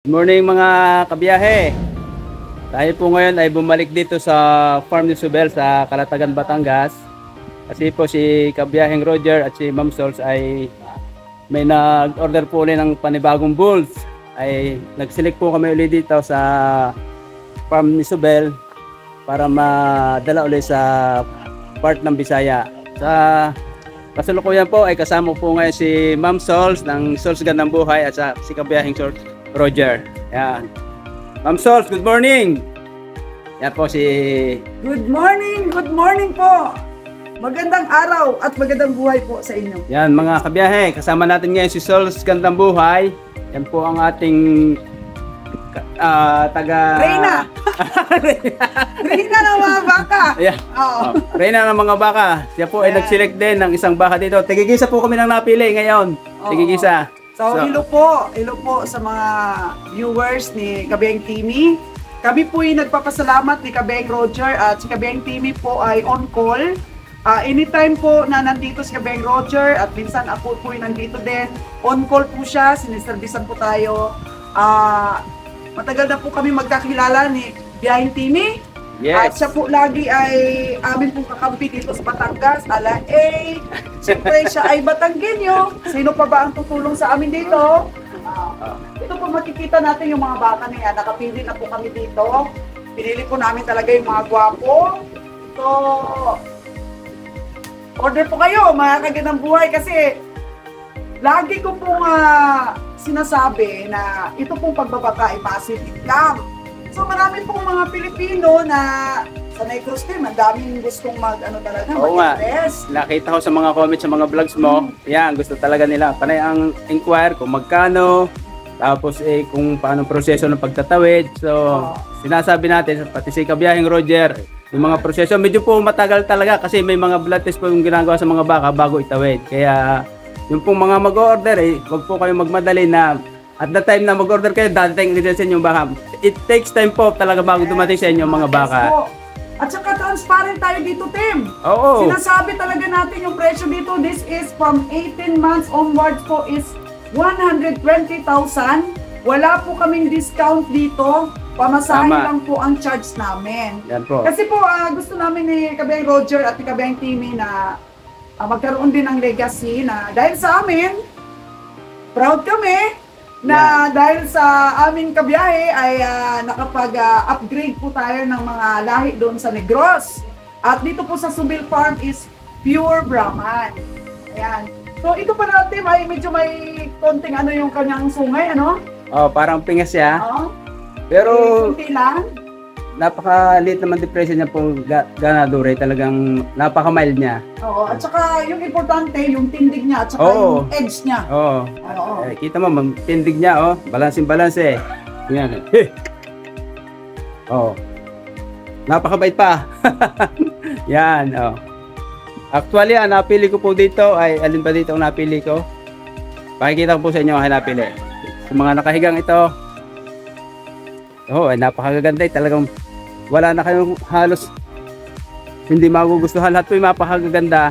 Good morning mga kabiyahe. Tayo po ngayon ay bumalik dito sa farm ni Subel sa Calatagan, Batangas. Kasi po si kabiyaheng Roger at si Ma'am Sols ay may nag-order po ulit ng panibagong bulls. Ay nag-select po kami ulit dito sa farm ni Subel para madala ulit sa part ng Bisaya. Sa kasalukuyan po ay kasama po ngayon si Ma'am Sols ng Sols Gandang Buhay at si kabiyaheng Roger. Yan. Ma'am Sols, good morning. Yan po si... Good morning po. Magandang araw at magandang buhay po sa inyo. Yan mga kabiyahe, kasama natin ngayon si Sols Gandang Buhay. Yan po ang ating taga... Reyna! Reyna ng mga baka. Yeah. Oo. Reyna ng mga baka. Siya po ay nag-select din ng isang baka dito. Tigigisa po kami ng napili ngayon. Tigigisa. So, hello po sa mga viewers ni Kabeng Timmy. Kami po ay nagpapasalamat ni Kabeng Roger at si Kabeng Timmy po ay on call. Anytime po na nandito si Kabeng Roger at minsan ako po ay nandito din, on call po siya, siniservisan po tayo. Matagal na po kami magkakilala ni Biyaheng Timmy. Yes. At siya po lagi ay amin pong kakampi dito sa Batangas, ala siyempre siya ay Batanggenyo. Sino pa ba ang tutulong sa amin dito? Ito po makikita natin yung mga baka niya. Nakapili na po kami dito. Pinili po namin talaga yung mga gwapo. So, order po kayo mga kagandang buhay kasi lagi ko pong sinasabi na ito pong pagbabaka ay passive income. So marami pong mga Pilipino na sa Negros team, ang daming gustong talaga, mag-invest. Nakita ko sa mga comments sa mga vlogs mo, yan, gusto talaga nila. Panay ang inquire kung magkano, tapos kung paano proseso ng pagtatawid. So, sinasabi natin, pati si kabiyaheng Roger, yung mga proseso, medyo po matagal talaga kasi may mga blood test po yung ginagawa sa mga baka bago itawid. Kaya, yung pong mga mag-order, wag po kayong magmadali na at the time na mag-order kayo, dadating din sa inyo baka. It takes time po talaga bago dumating sa inyo mga baka. At saka transparent tayo dito, Tim. Oo. Sinasabi talaga natin yung presyo dito. This is from 18 months onwards po is 120,000. Wala po kaming discount dito. Pamasahe lang po ang charge namin. Yan po. Kasi po gusto namin ni Kabeng Roger at ni Kabeng Timmy na magkaroon din ng legacy na dahil sa amin, proud kami na dahil sa aming kabiyahe ay nakapag-upgrade po tayo ng mga lahi doon sa Negros. At dito po sa Subil Farm is pure Brahman. Ayan. So ito pa natin ay medyo may konting yung kanyang sungay, Parang pingas siya. Pero konti lang. Napaka-liit naman depression niya pong ganado ray, talagang napaka-mild niya. Oo, at saka yung importante, yung tindig niya at saka yung edge niya. Oo. Kita mo, tindig niya, balansin-balanse. Yan. Napakabait pa. Yan, Actually, ang napili ko po dito ay, alin ba dito ang napili ko? Pakikita ko po sa inyo ang napili. Sa mga nakahigang ito, ay napakaganda, talagang wala na kayong halos hindi magugustuhan. Lahat po yung mapakaganda.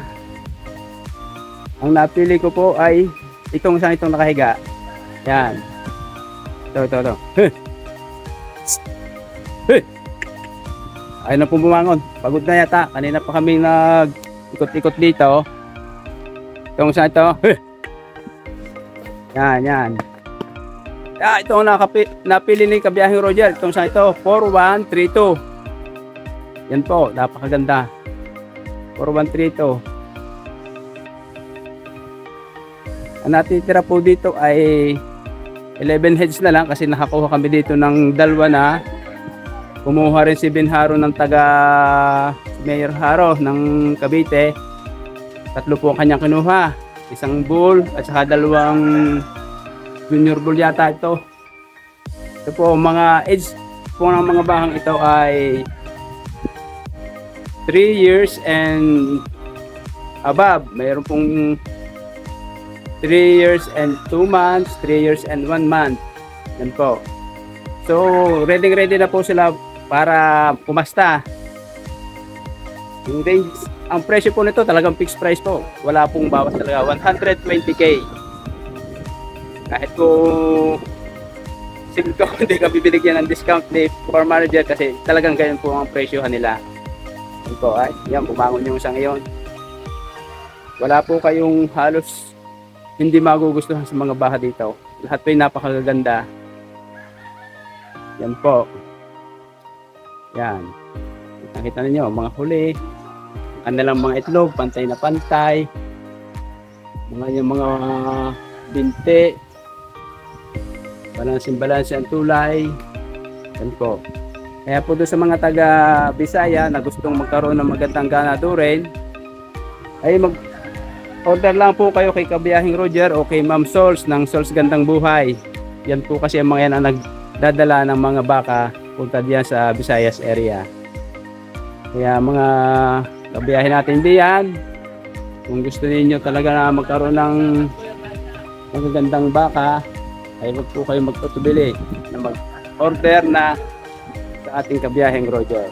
Ang napili ko po ay itong nakahiga. Yan. Ito. Ay na po bumangon. Pagod na yata. Kanina pa kami nag-ikot-ikot dito. Itong ito. Yan. Ito ang napili ni kabiyaheng Roger. Itong ito, 4132. Yan po, napakaganda. 4132. Ang natitira po dito ay 11 heads na lang kasi nakakuha kami dito ng dalawa na. Kumuha rin si Binharo ng taga Mayor Haro ng Cavite. 3 po ang kanyang kinuha. Isang bull at saka 2 junior bull yata ito. Ito po, mga age po ng mga bakang ito ay 3 years and above. Mayroon pong 3 years and 2 months, 3 years and 1 month. Yan po. So, ready na po sila para pumasta. Yung range, ang presyo po nito talagang fixed price po. Wala pong bawas talaga. 120k. Kahit kung 5 hindi ka bibigyan ng discount ni farm manager kasi talagang ganyan po ang presyohan nila. Yan po, ay, yan, bumangon yung isang iyon. Wala po kayong halos hindi magugustuhan sa mga baha dito. Lahat po yung napakaganda. Yan po. Yan. Nakita ninyo, mga huli. Kanilang mga itlog, pantay na pantay. Yung mga binti. Balansin ang tulay. Yan po. Kaya po doon sa mga taga Bisaya na gustong magkaroon ng magandang ganado rin, ay order lang po kayo kay Kabiyahing Roger o kay Ma'am Sols ng Sols Gandang Buhay. Yan po kasi ang mga yan ang nagdadala ng mga baka punta diyan sa Visayas area. Kaya mga kabiyahin natin diyan, kung gusto niyo talaga na magkaroon ng magagandang baka, ay wag po kayo magpatubili na mag-order na sa ating Kabiyahing Roger.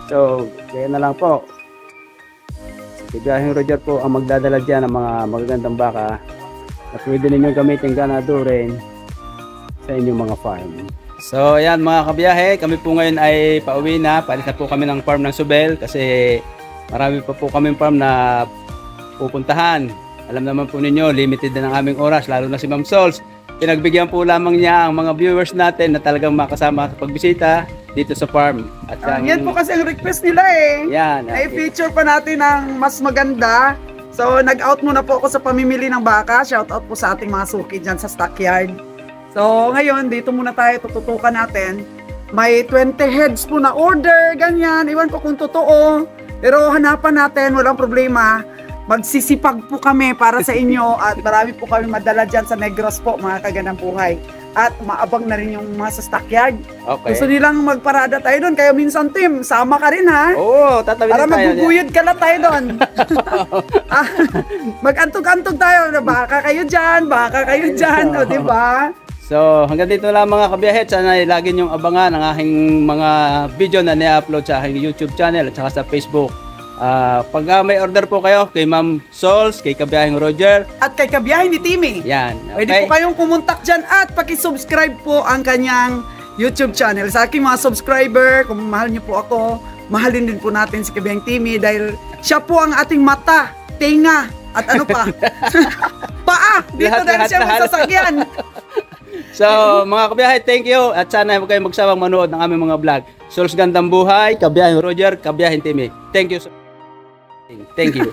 So, kaya na lang po. Kabiyahing Roger po ang magdadala dyan ng mga magagandang baka na pwede ninyong gamitin ganado rin sa inyong mga farm. So, ayan mga kabiyahe, kami po ngayon ay pauwi na. Palis na po kami ng farm ng Subel kasi marami pa po kami farm na pupuntahan. Alam naman po ninyo, limited na ang aming oras, lalo na si Ma'am Sols. Pinagbigyan po lamang niya ang mga viewers natin na talagang makasama sa pagbisita dito sa farm. At yan po kasi ang request nila eh. Yan. I-feature pa natin ng mas maganda. So, nag-out muna po ako sa pamimili ng baka. Shout out po sa ating mga suki dyan sa stockyard. So, ngayon, dito muna tayo tututukan natin. May 20 heads po na order, ganyan. Iwan ko kung totoo. Pero hanapan natin, walang problema. Magsisipag po kami para sa inyo at marami po kami madala dyan sa Negros po, mga kagandang buhay. At maabang na rin yung mga sa stockyard. Okay. Gusto nilang magparada tayo doon. Kaya minsan, Tim, sama ka rin ha. Oo, tatawid Para tayo. maguguyod ka na tayo doon. Mag-antog-antog tayo. Baka kayo dyan, baka kayo dyan. O, diba? So, hanggang dito lang mga kabiyahe. Sana lagi niyong abangan ang aking mga video na ni-upload sa aking YouTube channel at saka sa Facebook. Pag may order po kayo kay Ma'am Sols, kay Kabiyahing Roger, at kay Kabiyahin ni Timmy. yan. Okay? Pwede po kayong kumontak dyan at pakisubscribe po ang kanyang YouTube channel. Sa aking mga subscriber, kung mahal niyo po ako, mahalin din po natin si Kabiyahing Timmy dahil siya po ang ating mata, tenga, at ano pa? Paa! Dito dahil siya may sasakyan. So, mga kabiyahe, thank you. At sana huwag kayong magsawang manood ng aming mga vlog. Sols Gandang Buhay, Kabiyahing Roger, Kabiyahing Timmy. Thank you. Thank you.